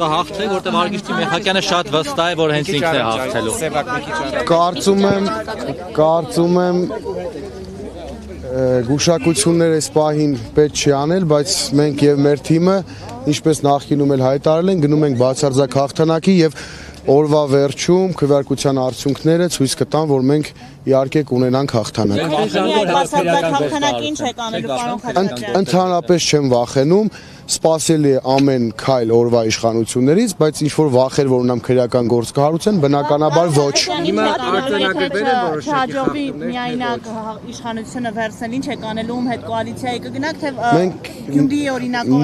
Կհաղթեք, որտեղ Վարդգիստի Մեխակյանը շատ վստահ է, որ հենց ինքն է հաղթելու։ Կարծում եմ գուշակություններ այս պահին պետք չի անել, բայց մենք եւ մեր թիմը, ինչպես նախկինում էլ հայտարարել են, գնում ենք բացարձակ հաղթանակի եւ օրվա վերջում քվեարկության արդյունքները ցույց կտան, որ մենք իհարկե կունենանք հաղթանակ։ Ընդհանրապես չեմ վախենում, սպասելի է ամեն քայլ օրվա իշխանություններից, բայց ինչ որ վախեր, որ ունեմ քրեական գործ կհարուցեն, բնականաբար ոչ։ Հիմա արձանագրվել են որոշակի միայնակ իշխանությունը վերցնել, ինչ եք անելու, ում հետ կոալիցիայի կգնաք, թե Գյումրիի օրինակով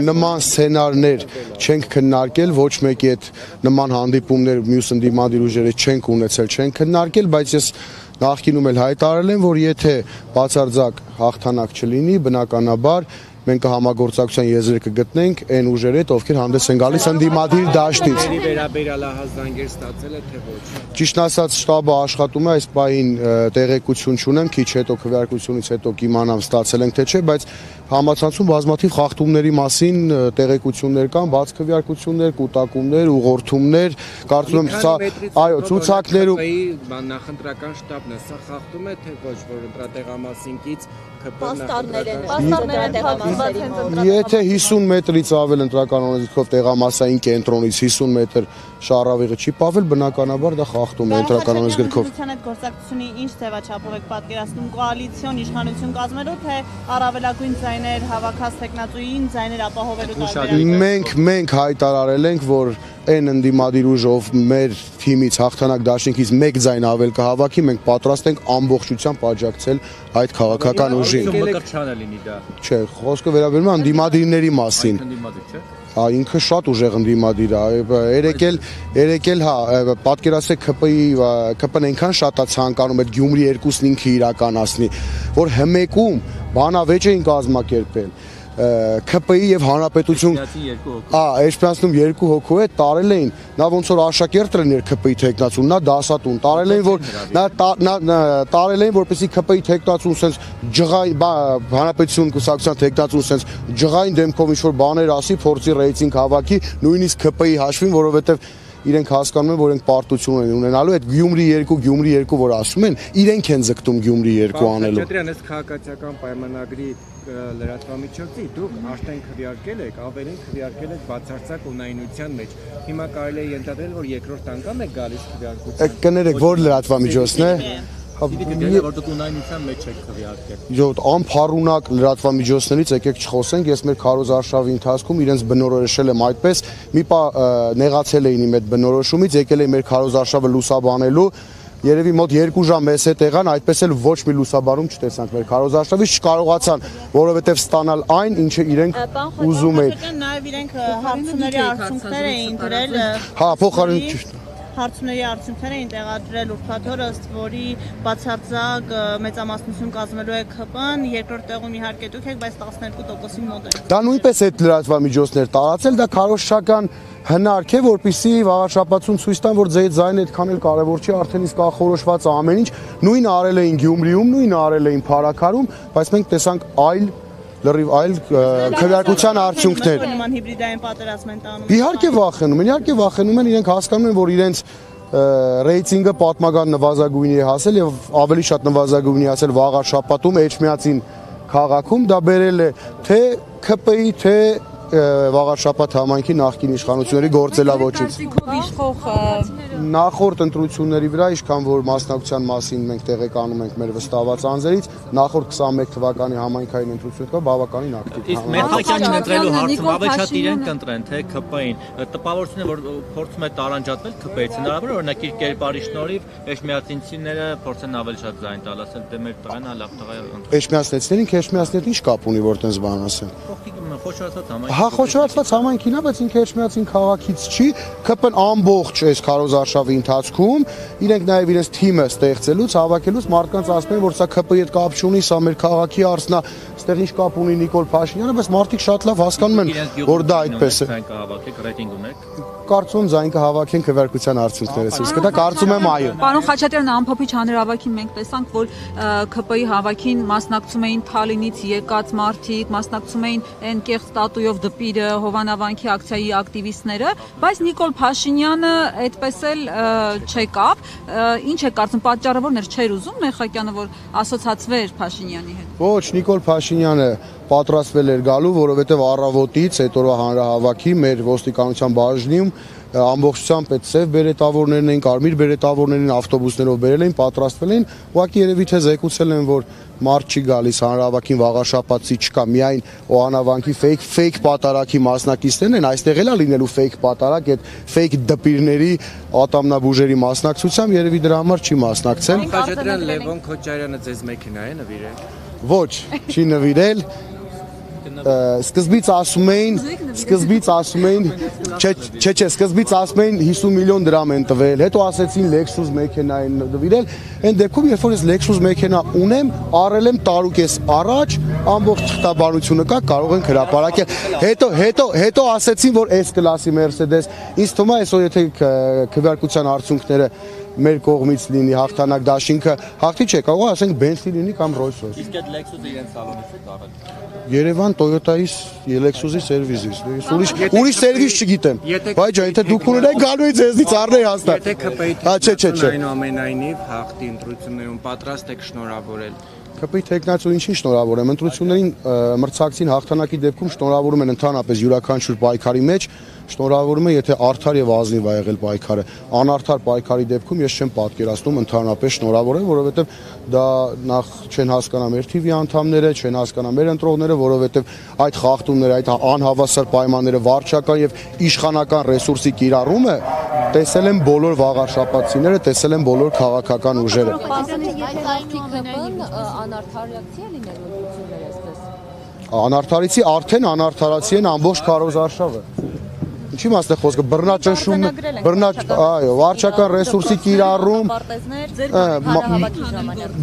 նման սցենարներ չենք քննարկել, ոչ մեկի հետ նման հանդիպումներ մյուս ընդդիմադիր ուժերը չենք ունեցել, չենք քննարկել, բայց ես նախկինում էլ հայտարարել եմ, որ եթե բացարձակ հաղթանակ չլինի, բնականաբար մենք կհամագործակցության եզրեր կգտնենք այն ուժերի հետ, ովքեր հանդես են գալիս ընդդիմադիր դաշտից։ Ճիշտ ասած, շտաբը աշխատում է, այս պահին տեղեկություն չունեմ, քիչ հետո քվեարկությունից հետո կիմանամ ստացել ենք թե չէ, բայց համացանցում բազմաթիվ խախտումների մասին տեղեկություններ կան, բաց քվեարկություններ, կուտակումներ, ուղղորդումներ, կարծում եմ սա այո, ցուցակներում նախընտրական շտաբն է, սա խախտում է թե ոչ, որ ընտրատեղամասինքից Եթե 50 մետրից ավել ընտրական օրենսգրքով տեղամասային կենտրոնից 50 մետր շառավիղը չի պավել, բնականաբար դա խախտում է ընտրական օրենսգրքով։ Գործակցությունի ինչ ձևաչափով եք պատկերացնում կոալիցիոն իշխանություն կազմելու, թե առավելագույն ձայներ հավաքած տեխնատուին ձայներ ապահովելու տարբերակով։ Մենք հայտարարել ենք, որ այն ընդդիմադիր ուժը, ով մեր թիմից հաղթանակ դաշինքից 1 ձայն ավել կհավաքի, մենք պատրաստ ենք ամբողջությամբ աջակցել այդ քաղաքական ուժին։ Չէ, խոսքը վերաբերում է ընդդիմադիրների մասին։ Ինքը շատ ուժեղ ընդդիմադիր է, երեկել հա, պատկերացրեք ԿՊ-ն այնքան շատ է ցանկանում այդ Գյումրի 2-ն ինքը իրականացնի, որ հմեկում բանավեճ էին կազմակերպել։ ԿՊ-ի եւ հանրապետություն էջպյանցնում 2 հոգու հետ տարել էին, նա ոնց որ աշակերտ լիներ ԿՊ-ի տեխնացուն, նա դասատուն, տարել էին, որպեսզի ԿՊ-ի տեխնացուն sense ջղային հանրապետություն կուսակցության տեխնացուն sense ջղային դեմքով ինչ որ բաներ ասի, փորձի ռեյտինգ հավաքի, նույնիսկ ԿՊ-ի հաշվին, որովհետեւ իրենք հասկանում են, որ իրենք պարտություն են ունենալու, այդ Գյումրի 2 որ ասում են, իրենք են ձգտում Գյումրի 2 անելու։ Խաչատրյան, այս քաղաքացիական պայմանագրի լրատվամիջոցի դուք արդեն քվեարկել եք, ավելին քվեարկել եք բացարձակ ունայնության մեջ։ Հիմա կարելի է ենթադրել, որ երկրորդ անգամ եք գալիս քվեարկության։ Կներեք, որ լրատվամիջոցն է։ Անփառունակ լրատվամիջոցներից եկեք չխոսենք, ես մեր քարոզարշավի ընթացքում իրենց բնորոշել եմ այդպես, մի պա նեղացել էին իմ այդ բնորոշումից, եկել էին մեր քարոզարշավը լուսաբանելու, երևի մոտ 2 ժամ մեզ հետ եղան, այդպես էլ ոչ մի լուսաբանում չտեսանք մեր քարոզարշավից, չկարողացան, որովհետև ստանալ այն, ինչը իրենք ուզում էին։ Նաև իրենք հարցումների արդյունքներ էին դրել։ Հա, փոխարեն Հարցումների արդյունքներ էին տեղադրել ուրբաթօրը, ըստ որի բացարձակ մեծամասնություն կազմելու է ԿՊ-ն, երկրորդ տեղում իհարկե դուք եք, բայց 12%-ի մոտ է։ Դա նույնպես այդ լրատվամիջոցներ տարածել, դա քարոզչական հնարք է, որպեսզի վաղաշաբաթում ցույց տան, որ ձեր ձայնը այդքան էլ կարևոր չի, արդեն իսկ ախորոշված է ամեն ինչ, նույնը արել էին Գյումրիում, նույնը արել էին Փարաքարում, բայց մենք տեսանք լրիվ այլ քվեարկության արդյունքներ։ Իհարկե վախենում են, իրենք հասկանում են, որ իրենց ռեյտինգը պատմական նվազագույնի է հասել եւ ավելի շատ նվազագույնի հասել վաղաշաբաթում Էջմիածին քաղաքում, դա բերել է թե ԿՊ-ի, թե վաղաշաբաթ համայնքի նախկին իշխանությունների գործելավոճից։ Նախորդ ընտրությունների վրա, ինչքան որ մասնակցության մասին մենք տեղեկանում ենք մեր վստահված անձերից, նախորդ 21 թվականի համայնքային ընտրությունները բավականին ակտիվ։ Իսկ Մեխակյանին ընտրելու հարցում ավելի շատ իրենք կընտրեն, թե ԿՊ-ին։ Տպավորություն է, որ փորձում է տարանջատվել ԿՊ-ից, հնարավոր է օրինակ իր կերպարի շնորհիվ էջմիածինցիները փորձեն ավելի շատ ձայն տալ, ասել դե մեր տղան լավ տղա է։ Էջմիածնետին ինչ կապ ունի, որ տենց բան ասեն։ Հա, խոշորացված համայնքին է, բայց ինքը Էջմիածին քաղաքից չի, ԿՊ-ն ամբողջ այս քարոզարշավի արշավի ընթացքում իրենք նաև իրենց թիմը ստեղծելուց, հավաքելուց մարդկանց ասում են, որ սա ԿՊ-ի հետ կապ չունի, սա մեր քաղաքի արժանա, այստեղ ինչ կապ ունի Նիկոլ Փաշինյանը, բայց մարդիկ շատ լավ հասկանում են, որ դա այդպես է։ Կարծում եմ ձայն կհավաքեն քվեարկության արդյունքները ցույց կտա, կարծում եմ այո։ Պարոն Խաչատրյան, ամփոփիչ հանրահավաքին մենք տեսանք, որ ԿՊ-ի հավաքին մասնակցում էին Թալինից եկած մարդիկ, մասնակցում էին այն կեղծ տատույով դպիրը, Հովանավանքի ակցիայի ակտիվիստները, բայց Նիկոլ Փաշինյանը այդպես էլ չեկավ։ Ինչ է կարծում, պատճառը որն էր, չէր ուզում Մեխակյանը, որ ասոցացվեր Փաշինյանի հետ։ Ոչ, Նիկոլ Փաշինյանը պատրաստվել էր գալու, որովհետև առավոտից հետո հանրահավաքի մեր ոստիկանության բաժնում ամբողջությամբ այդ սև բերետավորներն էին, կարմիր բերետավորներին ավտոբուսներով բերել էին, պատրաստվել էին, ուղղակի երևի թե զեկուցել են, որ մարդ չի գալիս հանրահավաքին վաղաշաբաթի չկա, միայն Օհանավանքի ֆեյք պատարակի մասնակիցներն են, այստեղ էլ է լինելու ֆեյք պատարակ, այդ ֆեյք դպիրների ատամնաբուժերի մասնակցությամբ երևի դրա համար չի մասնակցել։ Խաչատրյան, Լևոն Քոչարյանը ձեզ մեքենա է նվիրել։ Ոչ, չի նվիրել։ Սկզբից ասում էին, սկզբից ասում էին 50 միլիոն դրամ են տվել, հետո ասեցին Lexus մեքենա են նվիրել, այն դեպքում երբ որ ես Lexus մեքենա ունեմ, առել եմ տարուկես առաջ, ամբողջ թղթաբանությունը կա, կարող են հրապարակել։ Հետո ասեցին, որ S-կլասի Mercedes, ինձ թվում է այսօր եթե քվեարկության արդյունքները մեր կողմից լինի հաղթանակ դաշինքը, հաղթի չէ, կարող ասենք Bentley լինի կամ Rolls-Royce։ Իսկ այդ Lexus-ը իրենց սալոնից է տարել։ Երևան Toyota-ից, Lexus-ի սերվիզից։ Ուրիշ սերվիզ չգիտեմ։ Բայց եթե դուք ունենաք գալու եք ձեզնից առնել հաստատ։ Եթե ԿՊ-ի այնուամենայնիվ հաղթի ընտրություններում պատրաստ եք շնորհավորել։ ԿՊ-ի տեխնացու ինչին շնորհավորեմ, ընտրություններին մրցակցին հաղթանակի դեպքում շնորհավորում են ընդհանրապես յուրաքանչյուր պայքարի մեջ, շնորհավորում եմ, եթե արդար եւ ազնիվ ա եղել պայքարը։ Անարդար պայքարի դեպքում ես չեմ պատկերացնում ընդհանրապես շնորհավորել, որովհետեւ դա նախ չեն հասկանա մեր TV անդամները, չեն հասկանա մեր ընտրողները, որովհետեւ այդ խախտումները, այդ անհավասար պայմանները, վարչական եւ իշխանական ռեսուրսի կիրառումը տեսել են բոլոր վաղարշապատցիները, տեսել են բոլոր քաղաքական ուժերը։ Անարդար ռեակցիա լինելու ընտրություններ այսպես։ Անարդարիցի արդեն անարդարացի են ամբողջ քարոզարշավը։ Ինչի՞ մասն է խոսքը, բռնաճնշում, այո, վարչական ռեսուրսի կիրառում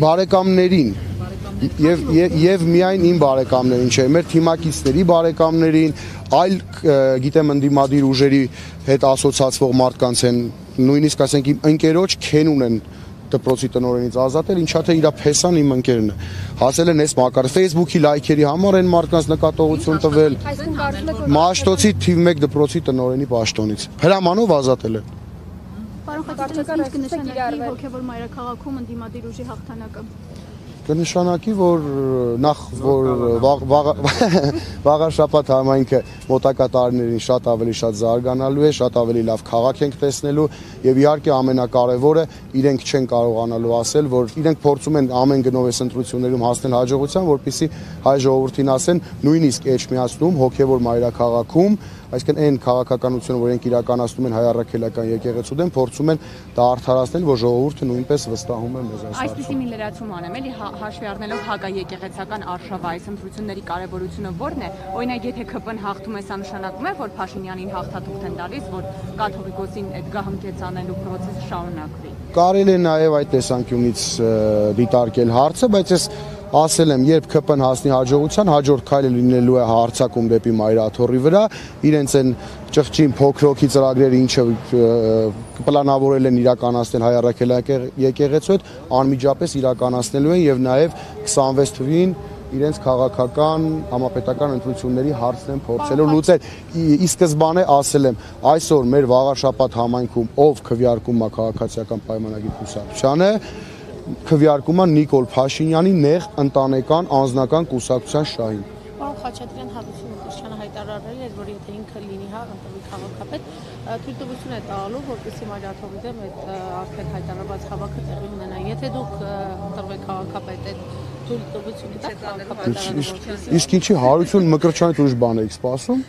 բարեկամներին եւ միայն իմ բարեկամներին, չէ, մեր թիմակիցների բարեկամներին, այլ գիտեմ ընդդիմադիր ուժերի հետ ասոցացվող մարդկանց են, նույնիսկ ասենք իմ ընկերոջ Քենուն են դպրոցի տնօրենից ազատել, ինչա թե իրա փեսան իմ ընկերն է։ Հասել են այս մակարդակը, Facebook-ի լայքերի համար են մարդկանց նկատողություն տվել։ Մաշտոցի թիվ 1 դպրոցի տնօրենի պաշտոնից։ Հրամանով ազատել են։ Պարոն Խաչատրյան, ինչ կնշանակի հոգևոր մայրաքաղաքում ընդդիմադիր ուժի հաղթանակը։ Կնշանակի, որ նախ վաղաշաբաթ համայնքը մոտակա տարիներին շատ ավելի զարգանալու է, շատ ավելի լավ քաղաք ենք տեսնելու եւ իհարկե ամենակարևորը իրենք չեն կարողանալու ասել, որ իրենք փորձում են ամեն գնով այս ընտրություններում հասնել հաջողության, որպեսզի հայ ժողովրդին ասեն նույնիսկ էջմիածնում հոգեվոր մայրաքաղաքում, այսինքն այն քաղաքականությունը, որ իրենք իրականացնում են հայ առաքելական եկեղեցու դեմ, փորձում են դա արդարացնել, որ ժողովուրդը նույնպես վստահում է մեզ այս հարցում։ Այսպիսի մի լրացում անեմ, էլի հաշվի առնելով հակաեկեղեցական արշավը այս ընտրությունների կարևորությունը ո՞րն է։ Օրինակ, եթե ԿՊ-ն հաղթում է, սա նշանակում է, որ Փաշինյանին հաղթաթուղթ են տալիս, որ կաթողիկոսին այդ գահմկեցանելու process-ը շարունակվի։ Կարելի է նաև այդ տեսանկյունից դիտարկել հարցը, բայց ես ասել եմ, երբ ԿՊ-ն հասնի հաջողության, հաջորդ քայլը լինելու է հարձակում դեպի Մայրաթորի վրա, իրենց են ճղճին փոքրոքի ծրագրերը, ինչը պլանավորել են իրականացնել հայ առաքելական եկեղեցու հետ, անմիջապես իրականացնելու են եւ նաեւ 26 թվին իրենց քաղաքական համապետական ընտրությունների հարցն են փորձելու լուծել։ Ի սկզբանե ասել եմ, այսօր մեր վաղաշաբաթ համայնքում ով քվեարկում է քաղաքացիական պայմանագիր կուսակցությանը, քվեարկում է Նիկոլ Փաշինյանի նեղ ընտանեկան անձնական կուսակցության շահին։ Պարոն Խաչատրյան, Հավություն Քրիստոսյանը հայտարարել էր, որ եթե ինքը լինի ընտրվի քաղաքապետ, թույլտվություն է տալու, որպեսզի Մայրաթորի դեմ այդ արդեն հայտարարված հավաքը տեղի ունենա։ Եթե դուք ընտրվեք քաղաքապետ, այդ թույլտվությունը տա քաղաքապետարանը։ Իսկ ինչի հարություն Մկրտչյանից ուրիշ բան եք սպասում,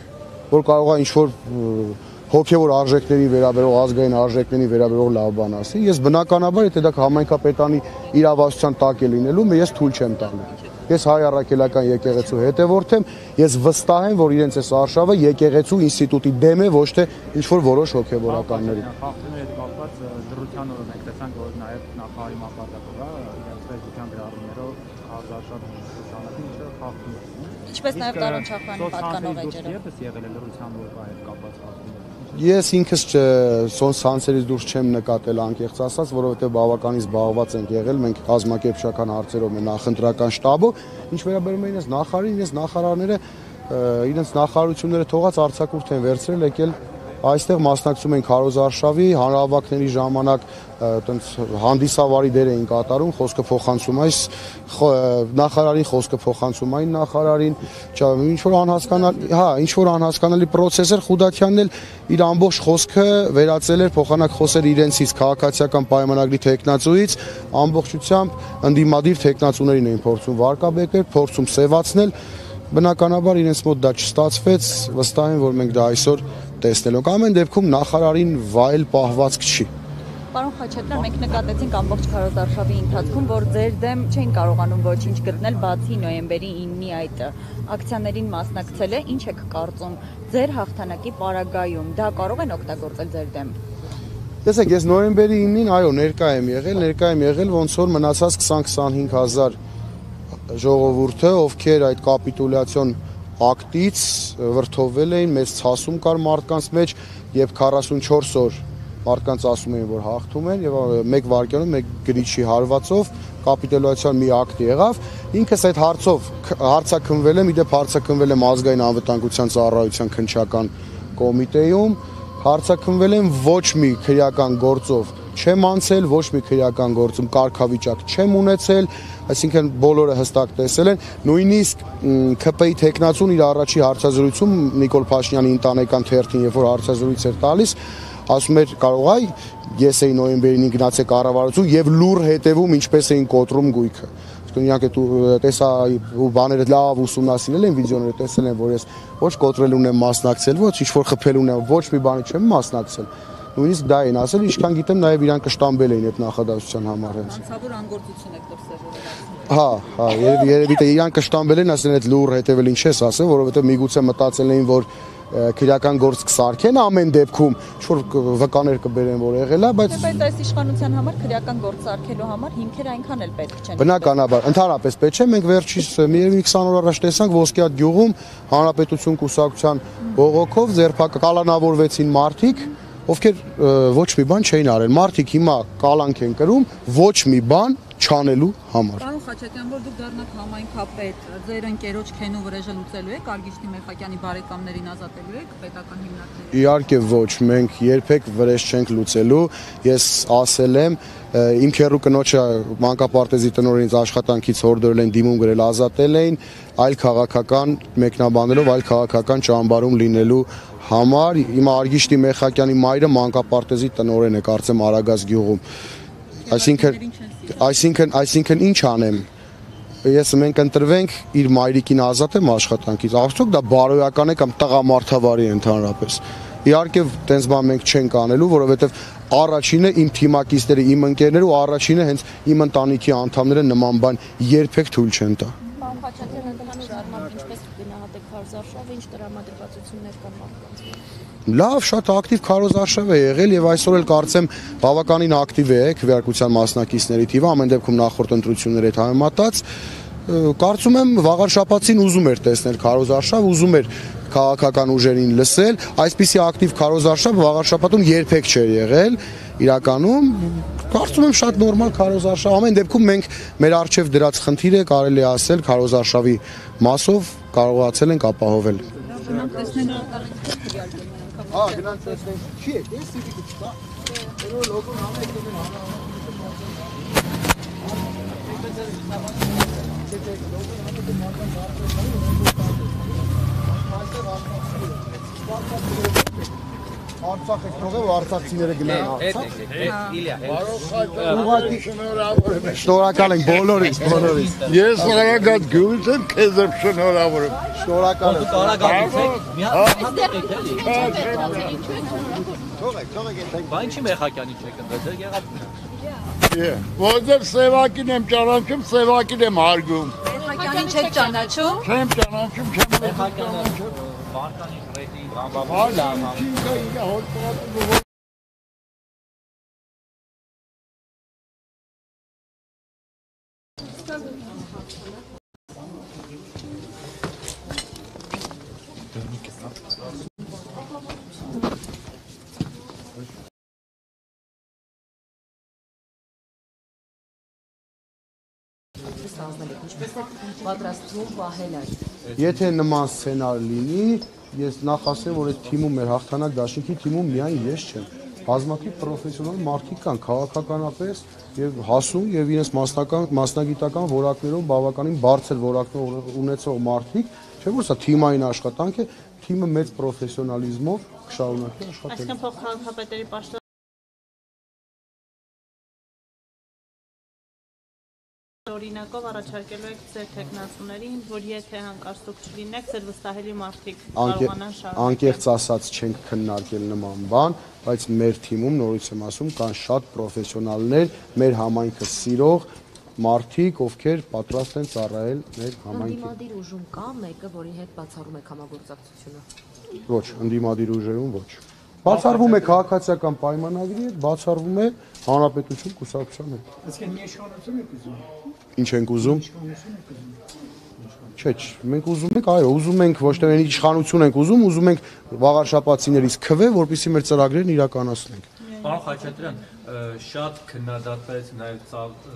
որ կարող է ինչ-որ հոգևոր արժեքների վերաբերող, ազգային արժեքների վերաբերող լավ բան ասի։ Ես բնականաբար, եթե դա համայնքապետանի իրավասության տակ է լինելու, ես թույլ չեմ տալու։ Ես հայ առաքելական եկեղեցու հետևորդ եմ, ես վստահ եմ, որ իրենց այս արշավը եկեղեցու ինստիտուտի դեմ է, ոչ թե ինչ-որ որոշ հոգևորականների։ լրության օրը մենք տեսանք, որ նաև նախարարի մակարդակով իրենց վերջության գրառումներով հարազատ լուսանակի ինչը խախտում է։ Ինչպես նաև Տարոն Չախյանի պատկանող էջերը։ Եվս եղել է լրության օրվա հետ կապված խախտում։ Ես ինքս սանսերից դուրս չեմ նկատել անկեղծ ասած, որովհետև բավականին զբաղված ենք եղել, մենք կազմակերպչական հարցերով մեր նախընտրական շտաբով, ինչ վերաբերում է իրենց նախարարին, իրենց նախարարները իրենց նախարարությունները թողած արձակուրդ են վերցրել, եկել այստեղ մասնակցում են քարոզարշավի հանրահավաքների ժամանակ տենց հանդիսավարի դեր էին կատարում, խոսքը փոխանցում այս նախարարին, խոսքը փոխանցում այն նախարարին, ինչ որ անհասկանալի, ինչ որ անհասկանալի process էր, Խուդաթյանն էլ իր ամբողջ խոսքը վերածել էր փոխանակ խոսեր իրենցից քաղաքացիական պայմանագրի տեխնացուից, ամբողջությամբ ընդդիմադիր տեխնացուներին էին փորձում վարկաբեկել, փորձում սևացնել, բնականաբար իրենց մոտ դա չստացվեց, վստահ եմ, որ մենք դա այսօր տեսնել ենք։ Ամեն դեպքում նախարարին վայել պահվածք չի։ Պարոն Խաչատրյան, մենք նկատեցինք ամբողջ քարոզարշավի ընթացքում, որ ձեր դեմ չէին կարողանում ոչինչ գտնել, բացի նոյեմբերի 9-ի այդ ակցիաներին մասնակցել է, ինչ եք կարծում ձեր հաղթանակի պարագայում, դա կարող են օգտագործել ձեր դեմ։ Տեսեք, ես նոյեմբերի 9-ին այո ներկա եմ եղել, ոնց որ մնացած 20-25 հազար ժողովուրդը, ովքեր այդ կապիտուլյացիոն ակտից վրդովվել էին, մեծ ցասում կար մարդկանց մեջ եւ 44 օր մարդկանց ասում էին, որ հաղթում են եւ 1 վայրկյանում 1 գրիչի հարվածով կապիտուլյացիան մի ակտ եղավ։ Ինքս այդ հարցով հարցաքնվել եմ, իդեպ հարցաքնվել եմ ազգային անվտանգության ծառայության քննչական կոմիտեում, հարցաքնվել եմ ոչ մի քրեական գործով չեմ անցել, ոչ մի քրեական գործում կարգավիճակ չեմ ունեցել, այսինքն բոլորը հստակ տեսել են, նույնիսկ ՔՊ-ի տեխնացուն իր առաջի հարցազրույցում Նիկոլ Փաշինյանի ընտանեկան թերթին, երբ որ հարցազրույց էր տալիս, ասում էր կարող այ ես էի նոյեմբերին գնացել կառավարություն եւ լուր հետևում ինչպես էին կոտրում գույքը։ Իրանք տեսա ու բաները լավ ուսումնասիրել են, վիդեոները տեսել են, որ ես ոչ կոտրելուն եմ մասնակցել, ոչ ինչ-որ խփելուն եմ, ոչ մի բանի չեմ մասնակցել։ Նույնիսկ դա են ասել, ինչքան գիտեմ, նաև իրանք կշտամբել էին այդ նախադասության համար հենց։ Անցավոր անգործություն եք դրսևորել։ Հա, երևի թե իրանք կշտամբել են, ասել են այդ լուր հետևել ինչ ես ասել, որովհետև միգուցե մտածել էին, որ քրեական գործ կսարքեն ամեն դեպքում, ինչ-որ վկաներ կբերեն, որ եղել է, բայց այս իշխանության համար քրեական գործ սարքելու համար հիմքեր այնքան էլ պետք չեն։ Բնականաբար, ընդհանրապես պետք չէ, մենք վերջից մի 20 օր առաջ տեսանք Ոսկեհատ գյուղում Հանրապետություն կուսակցության բողոքով կալանավորվեցին մարդիկ, ովքեր ոչ մի բան չէին արել։ Մարդիկ հիմա կալանք են կրում ոչ մի բան չանելու համար։ Պարոն Խաչատրյան, որ դուք դառնաք համայնքապետ, ձեր ընկերոջ Քենու վրեժը լուծելու եք, Արգիշտի Մեխակյանի բարեկամներին ազատելու եք պետական հիմնարկներից։ Իհարկե ոչ, մենք երբեք վրեժ չենք լուծելու։ Ես ասել եմ, իմ քեռու կնոջը մանկապարտեզի տնօրենից աշխատանքից հորդորել են դիմում գրել ազատել էին, այլ քաղաքական մեկնաբանելով, այլ քաղաքական ճամբարում լինելու համար։ Հիմա Արգիշտի Մեխակյանի մայրը մանկապարտեզի տնօրեն է, կարծեմ Արագած գյուղում։ Այսինքն ինչ անեմ։ Մենք ընտրվենք իր մայրիկին ազատեմ աշխատանքից։ Արդյոք դա բարոյական է կամ տղամարդավարի է ընդհանրապես։ Իհարկե, տենց բան մենք չենք անելու, որովհետև առաջինը իմ թիմակիցները, իմ ընկերները ու առաջինը հենց իմ ընտանիքի անդամները նման բան երբեք թույլ չեն տա։ Պարոն Խաչատրյան, ընդհանուր առմամբ ինչպես գնահատեք քարոզարշավը, ինչ տրամադրվածություններ կան մարդկանց։ Լավ, շատ ակտիվ քարոզարշավ է եղել եւ այսօր էլ կարծեմ բավականին ակտիվ է քվեարկության մասնակիցների թիվը, ամեն դեպքում նախորդ ընտրությունների հետ համեմատած, կարծում եմ վաղար շաբաթին ուզում էր տեսնել քարոզարշավ, ուզում էր քաղաքական ուժերին լսել, այսպիսի ակտիվ քարոզարշավ վաղար շաբաթում երբեք չէր եղել, իրականում կարծում եմ շատ նորմալ քարոզարշավ, ամեն դեպքում մենք մեր արժեվ դրած խնդիրը կարելի է ասել քարոզարշավի մասով կարողացել ենք ապահովել։ Գնանք տեսնենք գնանք տեսնենք, չի է, ես սիվիկը չկա, լոգոն Արցախ եք թողել ու արցախցիները գնան Արցախ։ Ուղղակի շնորհակալ ենք բոլորից։ Ես Արագած գյուղից եմ, քեզ եմ շնորհավոր եմ։ Շնորհակալ եմ։ Դուք Արագածից եք, մի հատ եք էլի։ Թողեք, Բա ինչի Մեխակյանի չեք ընտրել, դեր եղավ։ Որովհետև Սևակին եմ ճանաչում, Սևակին եմ հարգում։ Մեխակյանին չեք ճանաչում։ Չեմ ճանաչում, չեմ Մեխակյանը Վարկանի ռեյտինգ ճանաչում։ ինչպես պատրաստվում պահել այդ։ Եթե նման սցենար լինի, ես նախ ասեմ, որ այդ թիմում մեր հաղթանակ դաշինքի թիմում միայն ես չեմ։ Բազմաթիվ պրոֆեսիոնալ մարդիկ կան, քաղաքականապես եւ հասուն եւ իրենց մասնագիտական որակներով բավականին բարձր որակներ ունեցող մարդիկ, չէ՞ որ սա թիմային աշխատանք է, թիմը մեծ պրոֆեսիոնալիզմով կշարունակի աշխատել։ Այսինքն փոխքաղաքապետերի պաշտոնը օրինակով առաջարկելու եք ձեր տեխնացուներին, որ եթե հանկարծուկ չլինեք, ձեր վստահելի մարդիկ կարողանան շարունակել։ Անկեղծ ասած չենք քննարկել նման բան, բայց մեր թիմում նորից եմ ասում, կան շատ պրոֆեսիոնալներ, մեր համայնքը սիրող մարդիկ, ովքեր պատրաստ են ծառայել մեր համայնքին։ Ընդդիմադիր ուժում կա մեկը, որի հետ բացառում եք համագործակցությունը։ Ոչ, ընդդիմադիր ուժերում ոչ։ Բացառվում է քաղաքացիական պայմանագրի հետ, բացառվում է հանրապետություն կուսակցության հետ։ Այսինքն մի իշխանություն եք ուզում։ Ինչ ենք ուզում։ Չէ, մենք ուզում ենք, այո, ուզում ենք ոչ թե իշխանություն ենք ուզում ենք վաղարշապացիներից քվե, որպեսզի մեր ծրագրերն իրականացնենք։ Պարոն Խաչատրյան, շատ քննադատվեց, նաև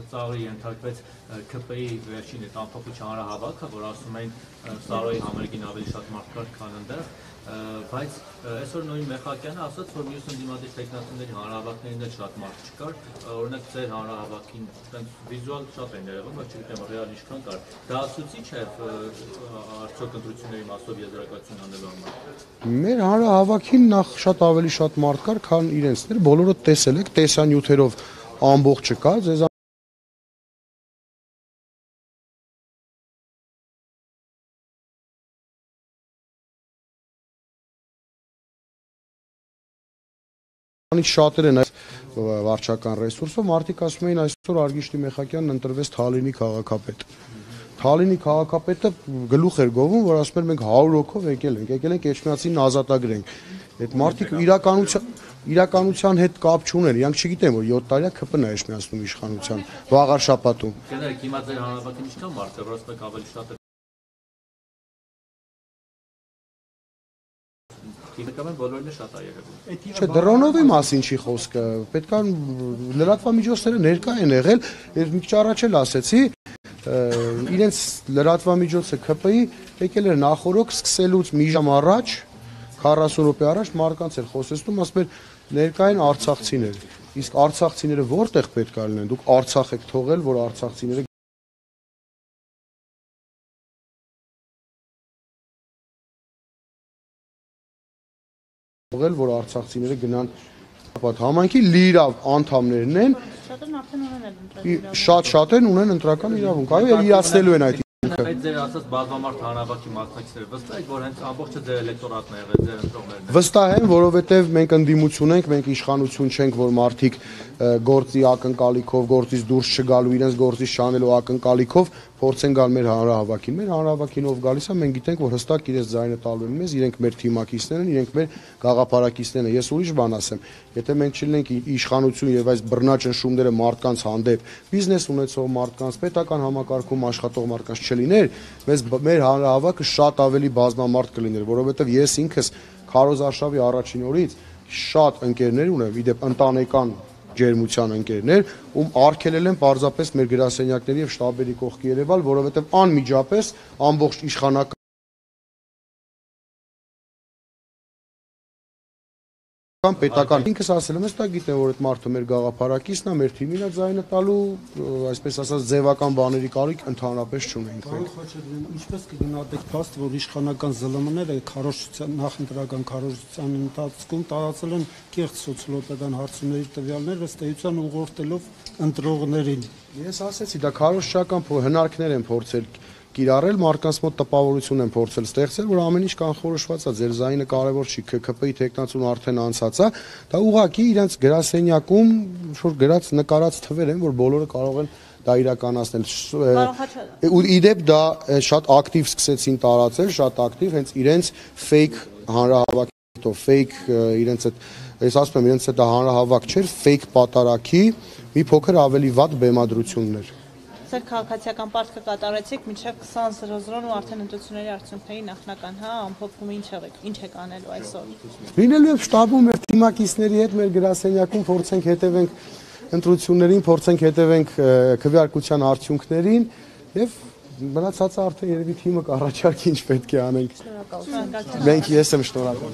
ծաղրի ենթարկվեց ՔՊ-ի վերջին այդ ամփոփության հանրահավաքը, որ ասում էին Սարոյի համերգին ավելի շատ մարդ կար, քան այնտեղ, բայց այսօր նույն Մեխակյանը ասաց, որ մյուս ընդդիմադիր տեխնատների հանրահավաքներին էլ շատ մարդ չկար, օրինակ ձեր հանրահավաքին վիզուալ շատ են երևում, բայց չգիտեմ ռեալ ինչքան կար։ Դա ցույցի չէ արդյոք ընտրությունների մասով եզրակացություն անելու համար։ Մեր հանրահավաքին նախ շատ ավելի շատ մարդ կար, քան իրենցներ, բոլորը տեսել եք, տեսանյութերով ամբողջը կա, ձեզ շատեր են այս վարչական ռեսուրսով, մարդիկ ասում էին այսօր Արգիշտի Մեխակյանն ընտրվեց Թալինի քաղաքապետ։ Թալինի քաղաքապետը գլուխ էր գովում, որ ասում էր մենք 100 հոգով եկել ենք Էջմիածին ազատագրենք։ Այդ մարդիկ իրականության հետ կապ չունեն, իրանք չգիտեն, որ 7 տարիա ԿՊ-ն է Էջմիածնում իշխանության, վաղար շաբաթում։ Գներեք, հիմա ձեր հանրահավաքին ինչքան մարդ է, որ ասում եք ավելի շատ է։ Հիմնականում բոլորն է շատ է եղել։ Չէ, դրոնովի մասին չի խոսքը, պետք է լրատվամիջոցները ներկա են եղել, ես մի քիչ առաջ էլ ասեցի, իրենց լրատվամիջոցը ԿՊ-ի եկել էր նախորոք սկսելուց մի ժամ առաջ, 40 րոպե առաջ մարդկանց էր խոսեցնում, ասում էր ներկա են արցախցիներ, իսկ արցախցիները որտեղ պետք է լինեն, դուք Արցախ եք թողել, որ արցախցիները որ արցախցիները գնան համայնքի լիիրավ անդամներն են, շատերն ունեն ընտրական իրավունք, այո, եւ իրացնելու են այդ Այդ ձեր ասած բազմամարդ հանրահավաքի մասնակիցները վստահ եք, որ հենց ամբողջը ձեր էլեկտորատն է եղել, ձեր ընտրողներն։ Վստահ եմ, որովհետև մենք ընդդիմություն ենք, մենք իշխանություն չենք, որ մարդիկ գործի ակնկալիքով, գործից դուրս չգալու, իրենց գործից շանելու ակնկալիքով փորձեն գալ մեր հանրահավաքին։ Մեր հանրահավաքին ով գալիս է, մենք գիտենք, որ հստակ իրենց ձայնը տալու են մեզ, իրենք մեր թիմակիցներն են, իրենք մեր գաղափարակիցներն են։ Ես ուրիշ բան ասեմ, եթե մենք չլինենք իշխանություն եւ այս բռնաճնշումները մարդկանց հանդեպ, բիզնես ունեցող մարդկանց, պետական համակարգում աշխատող մարդկանց չլիներ, մեր հանրահավաքը շատ ավելի բազմամարդ կլիներ, որովհետեւ ես ինքս Քարոզ Արշավի առաջին օրից շատ ընկերներ ունեմ, իդեպ ընտանեկան ջերմության ընկերներ, ում արգելել են պարզապես մեր գրասենյակների եւ շտաբերի կողքի երևալ, որովհետեւ անմիջապես ամբողջ իշխանական պետական ինքս ասել եմ, հստակ գիտեմ, որ այդ մարդը մեր գաղափարակիցն է, մեր թիմին է ձայնը տալու, այսպես ասած ձևական բաների կարիք ընդհանրապես չունենք։ Պարոն Խաչատրյան, ինչպես կգնահատեք փաստ, որ իշխանական ԶԼՄ-ները քարոզչության նախընտրական քարոզչության ընթացքում տարածել են կեղծ սոցիոլոգիական հարցումների տվյալներ, ըստ էության ուղղորդելով ընտրողներին։ Ես ասեցի, դա քարոզչական հնարքներ են փորձել կիրառել, մարդկանց մոտ տպավորություն են փորձել ստեղծել, որ ամեն ինչ կանխորոշված է, ձեր զայնը կարևոր չի, ԿՊ-ի տեխնացուն արդեն անցած է, դա ուղղակի իրենց գրասենյակում ինչ-որ գրած նկարած թվեր են, որ բոլորը կարող են դա իրականացնել։ Իդեպ դա շատ ակտիվ սկսեցին տարածել, շատ ակտիվ, հենց իրենց fake հանրահավաքի, fake իրենց այդ, ես ասում եմ, իրենց դա հանրահավաք չէր, fake պատարակի մի փոքր ավելի վատ բեմադրություններ։ Ձեր քաղաքացիական պարտքը կատարեցիք մինչև 20:00 ու արդեն ընտրությունների արդյունքների նախնական, ամփոփումը ինչ եք անելու այսօր։ Լինելու է շտաբում մեր թիմակիցների հետ մեր գրասենյակում փորձենք հետևենք ընտրություններին, փորձենք հետևենք քվեարկության արդյունքներին եւ Մնացածը արդեն երևի թիմը կառաջարկի ինչ պետք է անենք։ Մենք ես եմ շնորհակալ։